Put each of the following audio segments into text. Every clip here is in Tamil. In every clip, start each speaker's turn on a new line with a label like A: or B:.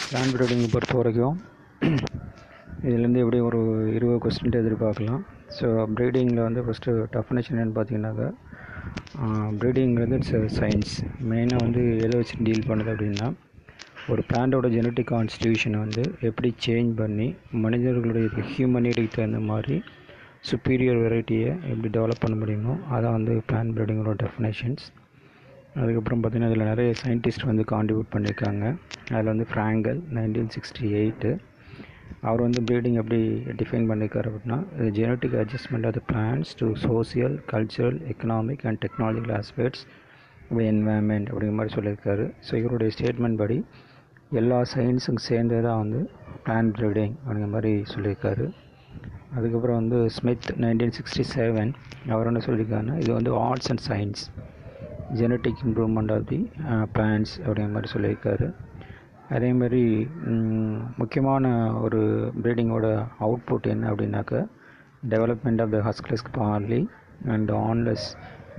A: பிளான் ப்ரீடிங்கை பொறுத்த வரைக்கும் இதுலேருந்து எப்படி ஒரு 20 கொஸ்டின் எதிர்பார்க்கலாம். ஸோ ப்ரீடிங்கில் வந்து ஃபஸ்ட்டு டெஃபினேஷன் என்னென்னு பார்த்தீங்கன்னாக்கா, ப்ரீடிங்கிறது இட்ஸ் சயின்ஸ். மெயினாக வந்து எதை வச்சு டீல் பண்ணுது அப்படின்னா, ஒரு பிளான்ட்டோட ஜெனட்டிக் கான்ஸ்டியூஷனை வந்து எப்படி சேஞ்ச் பண்ணி மனிதர்களுடைய ஹியூமனிட்டிக்கு தகுந்த மாதிரி சுப்பீரியர் வெரைட்டியை எப்படி டெவலப் பண்ண முடியுமோ அதான் வந்து பிளான் ப்ரீடிங்கோட டெஃபினேஷன்ஸ். அதுக்கப்புறம் பார்த்திங்கன்னா இதில் நிறைய சயின்டிஸ்ட் வந்து கான்ட்ரிபியூட் பண்ணியிருக்காங்க. அதில் வந்து ஃப்ராங்கல் 1968 அவர் வந்து ப்ரீடிங் எப்படி டிஃபைன் பண்ணியிருக்காரு அப்படின்னா, genetic adjustment of the plants to social, cultural, economic and technological aspects environment அப்படிங்கிற மாதிரி சொல்லியிருக்காரு. ஸோ இவருடைய ஸ்டேட்மெண்ட் படி எல்லா சயின்ஸும் சேர்ந்து தான் வந்து பிளான் ப்ரீடிங் அப்படிங்கிற மாதிரி சொல்லியிருக்காரு. அதுக்கப்புறம் வந்து ஸ்மித் 1967 அவர் என்ன சொல்லியிருக்காருன்னா, இது வந்து arts and science, genetic improvement of the plants அப்படிங்கிற மாதிரி சொல்லியிருக்காரு. அதேமாதிரி முக்கியமான ஒரு ப்ரீடிங்கோட அவுட்புட் என்ன அப்படின்னாக்கா, development of the huskless barley and awnless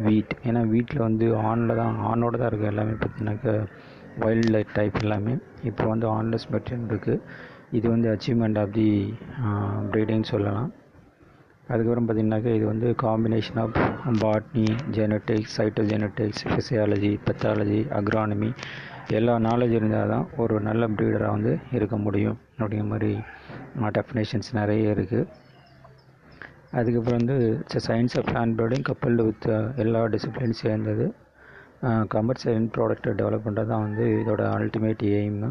A: wheat. ஏன்னா வீட்டில் வந்து ஆணோட தான் இருக்குது எல்லாமே. பார்த்தீங்கன்னாக்கா வைல்ட் லைஃப் டைப் எல்லாமே இப்போ வந்து ஆன்லெஸ் மெட்டீரியல் இருக்குது. இது வந்து அச்சீவ்மெண்ட் ஆஃப் தி ப்ரீடிங் சொல்லலாம். அதுக்கப்புறம் பார்த்திங்கனாக்கா இது வந்து combination of botany, genetics, cytogenetics, physiology, pathology, agronomy எல்லா நாலேஜ் இருந்தால் தான் ஒரு நல்ல ப்ரீடராக வந்து இருக்க முடியும் அப்படிங்கிற மாதிரி டெஃபினேஷன்ஸ் நிறைய இருக்குது. அதுக்கப்புறம் வந்து science of plant breeding coupled with எல்லா டிசிப்ளின்ஸ் சேர்ந்தது கமர்ஷியல் எண்ட் ப்ராடக்ட்டை டெவலப் பண்ணுறது தான் வந்து இதோட அல்டிமேட் எய்மு.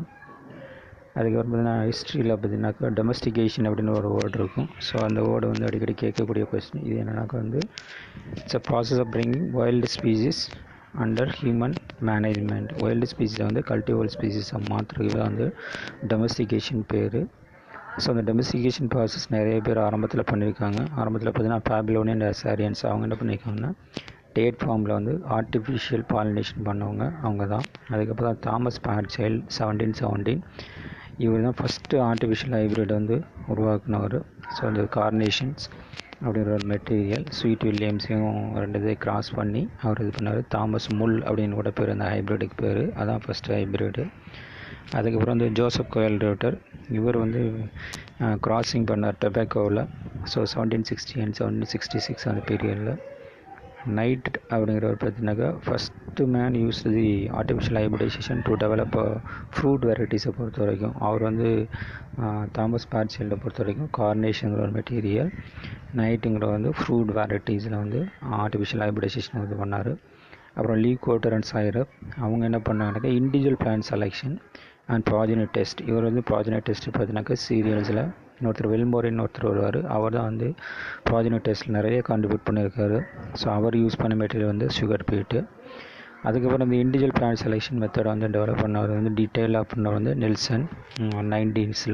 A: அதுக்கப்புறம் பார்த்திங்கன்னா ஹிஸ்ட்ரியில் பார்த்திங்கனாக்கா டொமஸ்டிகேஷன் அப்படின்னு ஒரு வேர்டு இருக்கும். ஸோ அந்த வேர்டு வந்து அடிக்கடி கேட்கக்கூடிய கொஸ்டின். இது என்னன்னாக்கா வந்து it's a process of bringing wild species under human management. Wild ஸ்பீசிஸை வந்து கல்டிவேபிள் ஸ்பீசிஸை மாற்றுறது தான் வந்து டொமஸ்டிகேஷன் பேர். ஸோ அந்த டொமஸ்டிகேஷன் ப்ராசஸ் நிறைய பேர் ஆரம்பத்தில் பண்ணியிருக்காங்க. ஆரம்பத்தில் பார்த்திங்கன்னா பாபிலோனியன் அண்ட் அசாரியன்ஸ் அவங்க என்ன பண்ணியிருக்காங்கன்னா, டேட் ஃபார்மில் வந்து ஆர்டிஃபிஷியல் பாலினேஷன் பண்ணவங்க அவங்க தான். அதுக்கப்புறம் தான் தாமஸ் பார்ட்சைல்ட் 1717 இவர் தான் ஃபஸ்ட்டு ஆர்டிஃபிஷியல் ஹைப்ரிட் வந்து உருவாக்குனவர். ஸோ அந்த கார்னேஷன்ஸ் அப்படிங்கிற ஒரு மெட்டீரியல் ஸ்வீட் வில்லியம்ஸையும் 2 இதை கிராஸ் பண்ணி அவர் இது பண்ணார். தாமஸ் முல் அப்படின்னு கூட பேர் அந்த ஹைப்ரிடுக்கு பேர், அதான் ஃபஸ்ட்டு ஹைப்ரிடு. அதுக்கப்புறம் வந்து ஜோசப் கோயல் ரோட்டர் இவர் வந்து கிராசிங் பண்ணார் டொபாக்கோவில். ஸோ 1760 அண்ட் 1766 அந்த பீரியடில். நைட் அப்படிங்கிறவர் பார்த்தீங்கன்னாக்கா first man use the artificial hybridization to develop fruit வெரைட்டிஸை பொறுத்த வரைக்கும். அவர் வந்து தாமஸ் பார்ட்சைல்டை பொறுத்த வரைக்கும் கார்னேஷனுங்கிற ஒரு மெட்டீரியல், நைட்டுங்கிற வந்து ஃப்ரூட் வெரைட்டிஸில் வந்து ஆர்டிஃபிஷியல் ஹைப்ரிடைசேஷன் இது பண்ணார். அப்புறம் லீ கோட்டர் அண்ட் சைரப் அவங்க என்ன பண்ணாங்கன்னாக்கா individual plant selection and progeny test. இவர் வந்து ப்ராஜெனட் டெஸ்ட்டு பார்த்தீங்கன்னாக்கா சீரியல்ஸில் இன்னொருத்தர் வெல்மோரின்னு ஒருத்தர் வருவார். அவர் தான் வந்து ப்ராஜெனட் டெஸ்ட்டில் நிறைய கான்ட்ரிபியூட் பண்ணியிருக்காரு. ஸோ அவர் யூஸ் பண்ண மெட்டீரியல் வந்து சுகர் பீட்டு. அதுக்கப்புறம் இந்த இண்டிவிஜுவல் பிளான்ட் செலெக்ஷன் மெத்தடை வந்து டெவலப் பண்ணவர் வந்து டீட்டெயிலாக பண்ணவர் வந்து நெல்சன் 19s.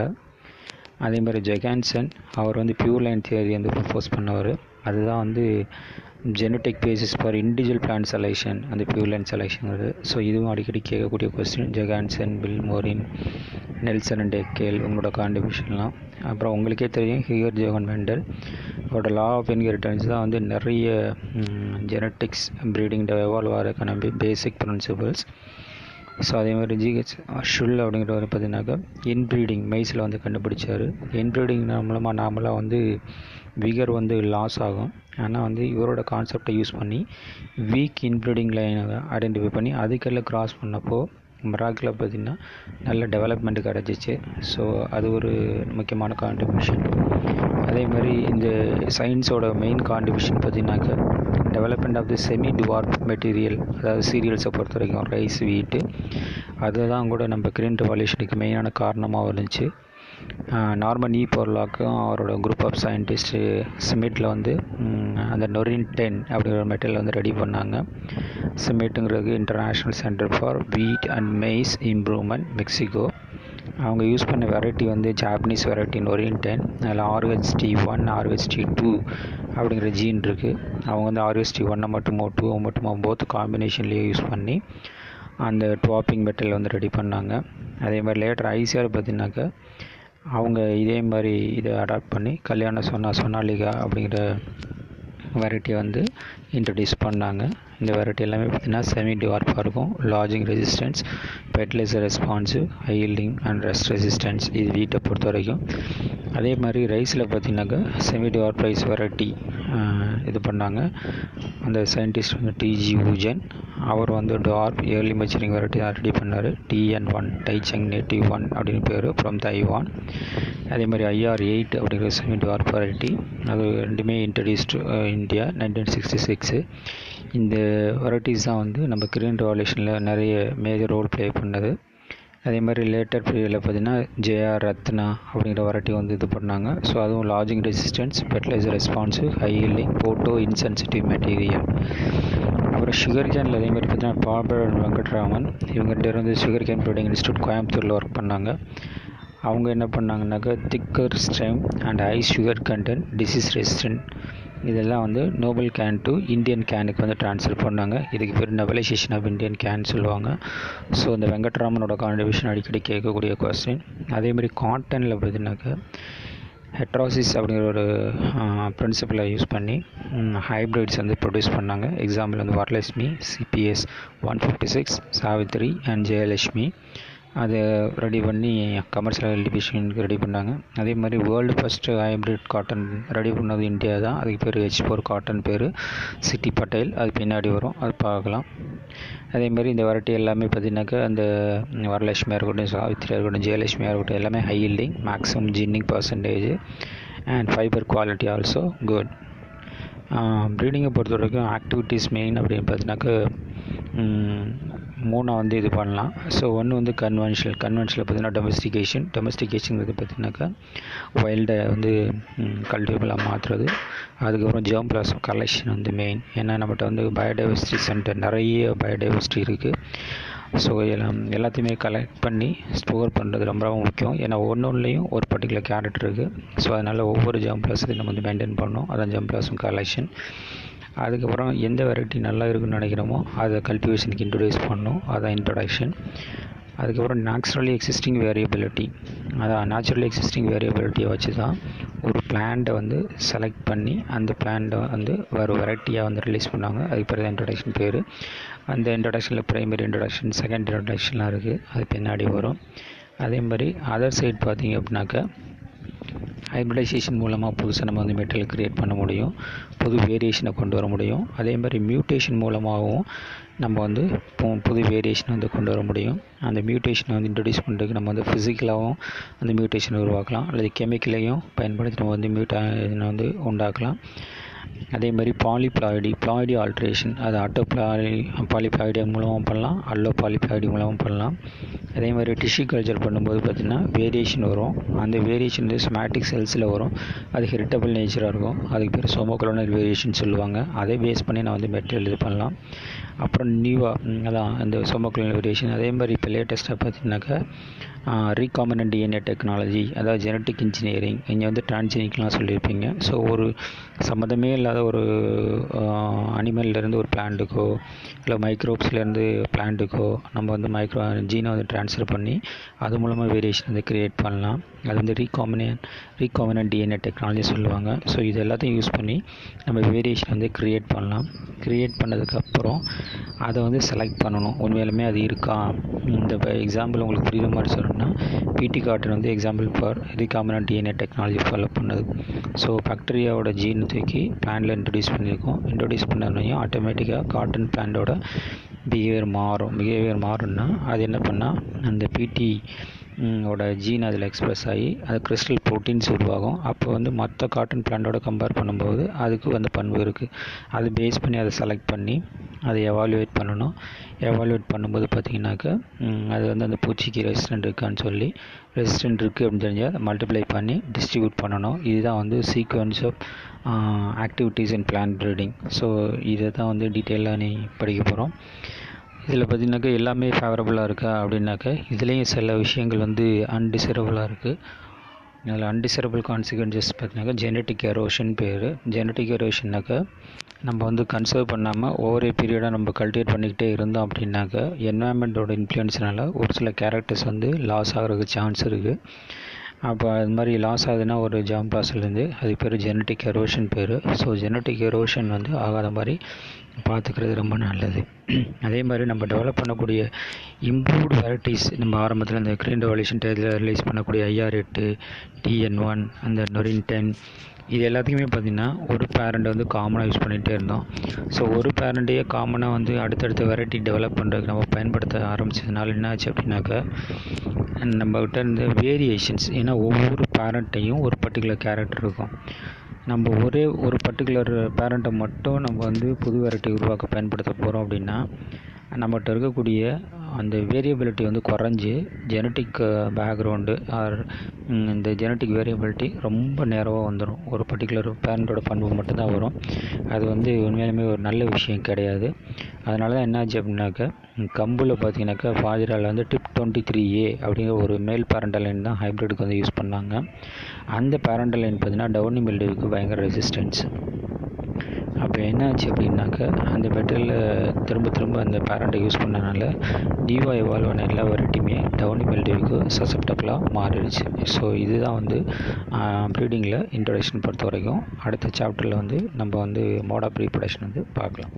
A: அதேமாதிரி ஜெகான்சன் அவர் வந்து பியூர் லைன் தியரி வந்து ப்ரப்போஸ் பண்ணவர். அதுதான் வந்து genetic basis for individual plant selection, அந்த பியூர் லைன் செலெக்ஷன். ஸோ இதுவும் அடிக்கடி கேட்கக்கூடிய கொஸ்டின். ஜெகான்சன், வில்மோரின், நெல்சன் அண்ட் எக்கேல் உங்களோட கான்ட்ரிபியூஷன்லாம். அப்புறம் உங்களுக்கே தெரியும் ஹியர் ஜோகன் மெண்டல் அவரோட லா ஆஃப் இன்ஹெரிட்டன்ஸ் தான் வந்து நிறைய ஜெனட்டிக்ஸ் ப்ரீடிங் எவால்வ் ஆகிறதுக்கான பேசிக் பிரின்சிபல்ஸ். ஸோ அதேமாதிரி ஜிஹெச் ஷுல் அப்படிங்கிறவர் பார்த்தீங்கன்னாக்கா இன்ப்ரீடிங் மெய்ஸில் வந்து கண்டுபிடிச்சார். இன்ப்ரீடிங் மூலமாக நார்மலாக வந்து விகர் வந்து லாஸ் ஆகும். ஆனால் வந்து இவரோட கான்செப்டை யூஸ் பண்ணி வீக் இன்ப்ரீடிங் லைனை ஐடென்டிஃபை பண்ணி அதுக்கெல்லாம் கிராஸ் பண்ணப்போ மிராக்கில் பார்த்திங்கன்னா நல்ல டெவலப்மெண்ட் கிடச்சிச்சு. ஸோ அது ஒரு முக்கியமான கான்ட்ரிபியூஷன். அதேமாதிரி இந்த சயின்ஸோட மெயின் கான்ட்ரிபியூஷன் பார்த்திங்கனாக்கா development of the semi dwarf material, அதாவது சீரியல்ஸை பொறுத்த வரைக்கும் ரைஸ், வீட்டு, அதுதான் கூட நம்ம கிரீன் ரெவல்யூஷனுக்கு மெயினான காரணமாக இருந்துச்சு. நார்மன் போர்லாக்கும் அவரோட குரூப் ஆஃப் சயின்டிஸ்ட்டு சிமெட்டில் வந்து அந்த நொரின் 10 அப்படிங்கிற மெட்டீரியல் வந்து ரெடி பண்ணாங்க. சிமெட்டுங்கிறது international centre for wheat and maize improvement, Mexico. அவங்க யூஸ் பண்ண வெரைட்டி வந்து ஜாப்பனீஸ் வெரைட்டி நொரின் 10. அதில் RHT1, RHT2 அப்படிங்கிற ஜீன் இருக்குது. அவங்க வந்து RHT1 மட்டுமோ 2 மட்டுமோ போத் காம்பினேஷன்லேயே யூஸ் பண்ணி அந்த டுவாப்பிங் மெட்டீரியல் வந்து ரெடி பண்ணாங்க. அதே மாதிரி லேட்டர் ஐசிஆர் பார்த்தீங்கன்னாக்கா அவங்க இதே மாதிரி இதை அடாப்ட் பண்ணி கல்யாண சொன்னாலிகா அப்படிங்கிற வெரைட்டியை வந்து இன்ட்ரடியூஸ் பண்ணாங்க. இந்த வெரைட்டி எல்லாமே பார்த்திங்கன்னா செமி டிவார்ஃபாக இருக்கும். Lodging resistance, fertilizer responsive, high yielding and rust resistance. இது வீட்டை பொறுத்த வரைக்கும். அதே மாதிரி ரைஸில் பார்த்திங்கனாக்கா செமி டிவார்ஃப் ரைஸ் வெரைட்டி இது பண்ணாங்க. அந்த சயின்டிஸ்ட் வந்து டிஜி ஊஜன். அவர் வந்து டார்ஃப் ஏர்லி மெச்சூரிங் வெரைட்டி தான் ரெடி பண்ணார். TN1 டைச்சங் நேட்டிவ் 1 அப்படின்னு பேர், ஃப்ரம் தைவான். அதே மாதிரி IR8 அப்படிங்கிற செமி டார்ஃப் வெரைட்டி, அது ரெண்டுமே இன்ட்ரடியூஸ்டு இந்தியா 1966. இந்த வெரைட்டிஸ் தான் வந்து நம்ம கிரீன் ரெவல்யூஷனில் நிறைய மேஜர் ரோல் ப்ளே பண்ணது. அதே மாதிரி லேட்டர் பீரியடில் பார்த்திங்கன்னா JR ரத்னா அப்படிங்கிற வெரைட்டி வந்து இது பண்ணாங்க. ஸோ அதுவும் lodging resistance, fertilizer responsive, high yielding, photo insensitive material. அப்புறம் சுகர் கேனில் அதே மாதிரி பார்த்திங்கன்னா பாபர் வெங்கட்ராமன், இவங்க 2 வந்து சுகர் கேன் ப்ரீடிங் இன்ஸ்டியூட் கோயம்புத்தூரில் ஒர்க் பண்ணாங்க. அவங்க என்ன பண்ணாங்கன்னாக்கா thicker stem and high sugar content, disease resistant, இதெல்லாம் வந்து நோபல் கேன் டு இந்தியன் கேனுக்கு வந்து ட்ரான்ஸ்ஃபர் பண்ணாங்க. இதுக்கு பேர் நெபலைசேஷன் ஆஃப் இந்தியன் கேன் சொல்லுவாங்க. ஸோ இந்த வெங்கட்ராமனோட கான்ட்ரிபியூஷன் அடிக்கடி கேட்கக்கூடிய கொஸ்டின். அதேமாதிரி காட்டனில் பார்த்தீங்கன்னாக்கா ஹெட்ராசிஸ் அப்படிங்கிற ஒரு பிரின்சிபலை யூஸ் பண்ணி ஹைப்ரிட்ஸ் வந்து ப்ரொடியூஸ் பண்ணாங்க. எக்ஸாம்பிள் வந்து வரலட்சுமி, CPS 156, சாவித்ரி அண்ட் ஜெயலட்சுமி. அதை ரெடி பண்ணி கமர்ஷியல் டிவிஷனுக்கு ரெடி பண்ணாங்க. அதே மாதிரி world first hybrid cotton ready பண்ணது இந்தியா தான். அதுக்கு பேர் H4 காட்டன், பேர் சிட்டி பட்டேல். அது பின்னாடி வரும், அது பார்க்கலாம். அதேமாதிரி இந்த வெரைட்டி எல்லாமே பார்த்திங்கனாக்கா அந்த வரலட்சுமியாக இருக்கட்டும், சாவித்திரியாக இருக்கட்டும், ஜெயலட்சுமியாக இருக்கட்டும், எல்லாமே high yielding, maximum ginning percentage and fibre quality also good. ப்ரீடிங்கை பொறுத்த வரைக்கும் ஆக்டிவிட்டீஸ் மெயின் அப்படின்னு பார்த்தீங்கன்னாக்கா 3 வந்து இது பண்ணலாம். ஸோ ஒன்று வந்து கன்வென்ஷனல் பார்த்திங்கன்னா டொமஸ்டிகேஷனுங்கிறது பார்த்திங்கனாக்கா வைல்டை வந்து கல்டிவேபிளாக மாற்றுறது. அதுக்கப்புறம் ஜெர்ம் பிளாசம் கலெக்ஷன் வந்து மெயின். ஏன்னா நம்மகிட்ட வந்து பயோடைவர்சிட்டி சென்டர், நிறைய பயோடைவர்சிட்டி இருக்குது. ஸோ எல்லாத்தையுமே கலெக்ட் பண்ணி ஸ்டோர் பண்ணுறது ரொம்ப ரொம்ப முக்கியம். ஏன்னா ஒன்றுலேயும் ஒரு பர்டிகுலர் கேரக்டர் இருக்குது. ஸோ அதனால் ஒவ்வொரு ஜெர்ம் பிளாஸையும் நம்ம வந்து மெயின்டைன் பண்ணணும். அதான் ஜெர்ம் பிளாசம் கலெக்ஷன். அதுக்கப்புறம் எந்த வெரைட்டி நல்லா இருக்குன்னு நினைக்கிறோமோ அதை கல்டிவேஷனுக்கு இன்ட்ரடியூஸ் பண்ணணும், அதான் இன்ட்ரடக்ஷன். அதுக்கப்புறம் நேச்சுரலி எக்ஸிஸ்டிங் வேரியபிலிட்டி, அதான் நேச்சுரலி எக்ஸிஸ்டிங் வேரியபிலிட்டியை வச்சு தான் ஒரு பிளான்ட்டை வந்து செலக்ட் பண்ணி அந்த பிளான்ட்டை வந்து வேறு வெரைட்டியாக வந்து ரிலீஸ் பண்ணாங்க. அதுக்கு பிறகு இன்ட்ரடக்ஷன் பேர். அந்த இன்ட்ரடக்ஷனில் ப்ரைமரி இன்ட்ரடக்ஷன், செகண்ட் இன்ட்ரடக்ஷன்லாம் இருக்குது, அது பின்னாடி வரும். அதே மாதிரி அதர் சைடு பார்த்திங்க அப்படின்னாக்கா ஹைப்ரிடைசேஷன் மூலமாக புதுசாக நம்ம வந்து மெட்டீரியல் க்ரியேட் பண்ண முடியும், புது வேரியேஷனை கொண்டு வர முடியும். அதே மாதிரி மியூட்டேஷன் மூலமாகவும் நம்ம வந்து புது வேரியேஷனை வந்து கொண்டு வர முடியும். அந்த மியூட்டேஷனை வந்து இன்ட்ரடியூஸ் பண்ணுறதுக்கு நம்ம வந்து ஃபிசிக்கலாகவும் அந்த மியூட்டேஷனை உருவாக்கலாம், அல்லது கெமிக்கலையும் பயன்படுத்தி நம்ம வந்து மியூட்டேஷனை வந்து உண்டாக்கலாம். அதே மாதிரி பாலிப்ளாய்டி ஆல்ட்ரேஷன், அது பாலிப்ளாய்டி மூலமாக பண்ணலாம், பாலிப்ளாய்டி மூலமாக பண்ணலாம். அதே மாதிரி டிஷ்யூ கல்ச்சர் பண்ணும்போது பார்த்திங்கன்னா வேரியேஷன் வரும். அந்த வேரியேஷன் வந்து ஸ்மேட்டிக் செல்ஸில் வரும். அது ஹெரிட்டபிள் நேச்சராக இருக்கும். அதுக்கு பேர் சோமோக்ளோனல் வேரியேஷன் சொல்லுவாங்க. அதை பேஸ் பண்ணி நான் வந்து மெட்டீரியல் இது பண்ணலாம். அப்புறம் அதான் அந்த சோமோக்ளோனல் வேரியேஷன். அதே மாதிரி இப்போ லேட்டஸ்ட்டாக பார்த்திங்கனாக்கா ரீகாம்பினன்ட் DNA டெக்னாலஜி, அதாவது ஜெனட்டிக் இன்ஜினியரிங். இங்கே வந்து டிரான்ஸ்ஜெனிக்லாம் சொல்லியிருப்பீங்க. ஸோ ஒரு சம்மந்தமே இல்லாத ஒரு அனிமல்லேருந்து ஒரு பிளான்ட்டுக்கோ இல்லை மைக்ரோப்ஸ்லேருந்து பிளான்ட்டுக்கோ நம்ம வந்து ஜீனை வந்து ட்ரான்ஸ்ஃபர் பண்ணி அது மூலமாக வேரியேஷன் வந்து க்ரியேட் பண்ணலாம். அது வந்து ரீகாம்பினன்ட் DNA டெக்னாலஜி சொல்லுவாங்க. ஸோ இது எல்லாத்தையும் யூஸ் பண்ணி நம்ம வேரியேஷன் வந்து க்ரியேட் பண்ணலாம். க்ரியேட் பண்ணதுக்கப்புறம் அதை வந்து செலக்ட் பண்ணணும், உண்மையிலுமே அது இருக்கா. இந்த எக்ஸாம்பிள் உங்களுக்கு புரியுற மாதிரி சொல்லணும்னா PT காட்டன் வந்து example for recombinant DNA technology follow பண்ணது. ஸோ பாக்டீரியாவோட ஜீன் தூக்கி பிளான்ட்டில் இன்ட்ரடியூஸ் பண்ணியிருக்கோம். இன்ட்ரடியூஸ் பண்ணதையும் ஆட்டோமேட்டிக்காக காட்டன் பிளான்ட்டோட பிஹேவியர் மாறும்னா அது என்ன பண்ணால் அந்த PT ஓட ஜீன் அதில் எக்ஸ்ப்ரெஸ் ஆகி அது கிறிஸ்டல் ப்ரோட்டீன்ஸ் உருவாகும். அப்போ வந்து மற்ற காட்டன் பிளான்ட்டோட கம்பேர் பண்ணும்போது அதுக்கு அந்த பண்பு இருக்குது. அது பேஸ் பண்ணி அதை செலக்ட் பண்ணி அதை எவாலுவேட் பண்ணணும். எவாலுவேட் பண்ணும்போது பார்த்திங்கனாக்கா அது வந்து அந்த பூச்சிக்கு ரெசிஸ்டன்ட் இருக்கான்னு சொல்லி, ரெசிஸ்டன்ட் இருக்குது அப்படின்னு தெரிஞ்சால் அதை மல்டிப்ளை பண்ணி டிஸ்ட்ரிபியூட் பண்ணணும். இதுதான் வந்து sequence of activities in plant breeding. So இதை தான் வந்து டீட்டெயிலாக நீ படிக்க போகிறோம். இதில் பார்த்திங்கனாக்கா எல்லாமே ஃபேவரபுளாக இருக்கா அப்படின்னாக்கா இதுலேயும் சில விஷயங்கள் வந்து அன்டிசரபுளாக இருக்குது. அதில் அன்டிசரபிள் கான்சிக்வன்சஸ் பார்த்திங்கனாக்கா ஜெனட்டிக் எரோஷன் பேர். ஜெனட்டிக் எரோஷன்னாக்கா நம்ம வந்து கன்சர்வ் பண்ணாமல் ஒவ்வொரு பீரியடாக நம்ம கல்டிவேட் பண்ணிக்கிட்டே இருந்தோம் அப்படின்னாக்கா என்வாயன்மெண்ட்டோட இன்ஃப்ளூயன்ஸ்னால ஒரு சில கேரக்டர்ஸ் வந்து லாஸ் ஆகிறதுக்கு சான்ஸ் இருக்குது. அப்போ அது மாதிரி லாஸ் ஆகுதுன்னா ஒரு ஜாம் ப்ராசஸ்லேருந்து அதுக்கு பேர் ஜெனட்டிக் எரோஷன் பேர். ஸோ ஜெனட்டிக் எரோஷன் வந்து ஆகாத மாதிரி பார்த்துக்கிறது ரொம்ப நல்லது. அதே மாதிரி நம்ம டெவலப் பண்ணக்கூடிய இம்ப்ரூவ்டு வெரைட்டிஸ், நம்ம ஆரம்பத்தில் இந்த கிரீன் ரெவல்யூஷன் டேஜில் ரிலீஸ் பண்ணக்கூடிய IR8, TN1, அந்த நொரின் 10, இது எல்லாத்துக்குமே பார்த்திங்கன்னா ஒரு பேரண்ட் வந்து காமனாக யூஸ் பண்ணிகிட்டே இருந்தோம். ஸோ ஒரு பேரண்ட்டையே காமனாக வந்து அடுத்தடுத்த வெரைட்டி டெவலப் பண்ணுறதுக்கு நம்ம பயன்படுத்த ஆரம்பித்ததுனால என்ன ஆச்சு அப்படின்னாக்கா, நம்மகிட்ட இருந்த வேரியேஷன்ஸ், ஏன்னா ஒவ்வொரு பேரண்ட்டையும் ஒரு பர்டிகுலர் கேரக்டர் இருக்கும். நம்ம ஒரே ஒரு பர்டிகுலர் பேரண்ட்டை மட்டும் நம்ம வந்து புது வெரைட்டி உருவாக்க பயன்படுத்த போகிறோம் அப்படின்னா நம்மகிட்ட இருக்கக்கூடிய அந்த வேரியபிலிட்டி வந்து குறைஞ்சி ஜெனட்டிக் பேக்ரவுண்டு ஆர் இந்த ஜெனட்டிக் வேரியபிலிட்டி ரொம்ப நேரமாக வந்துடும். ஒரு பர்டிகுலர் பேரண்ட்டோட பண்பு மட்டும்தான் வரும். அது வந்து உண்மையிலுமே ஒரு நல்ல விஷயம் கிடையாது. அதனால தான் என்னாச்சு அப்படின்னாக்கா, கம்பில் பார்த்தீங்கன்னாக்கா ஃபாஜிராவில் வந்து டிப் 23A அப்படிங்கிற ஒரு மேல் பேரண்டல் லைன் தான் ஹைப்ரிடுக்கு வந்து யூஸ் பண்ணாங்க. அந்த பேரண்டல் லைன் பார்த்தீங்கன்னா டவுனி மில்டியூக்கு பயங்கர ரெசிஸ்டன்ஸ். அப்போ என்னாச்சு அப்படின்னாக்கா, அந்த மெட்டீரியலில் திரும்ப அந்த பேரண்ட்டை யூஸ் பண்ணனால நியூவாக எவால்வ் ஆன எல்லா வெரைட்டியுமே டவுனி மில்டியூக்கு சசப்டபிளாக மாறிடுச்சு. ஸோ இதுதான் வந்து ப்ரீடிங்கில் இன்ட்ரடக்ஷன் பொறுத்த வரைக்கும். அடுத்த சாப்டரில் வந்து நம்ம வந்து மோட் ஆஃப் ரீப்ரொடக்ஷன் வந்து பார்க்கலாம்.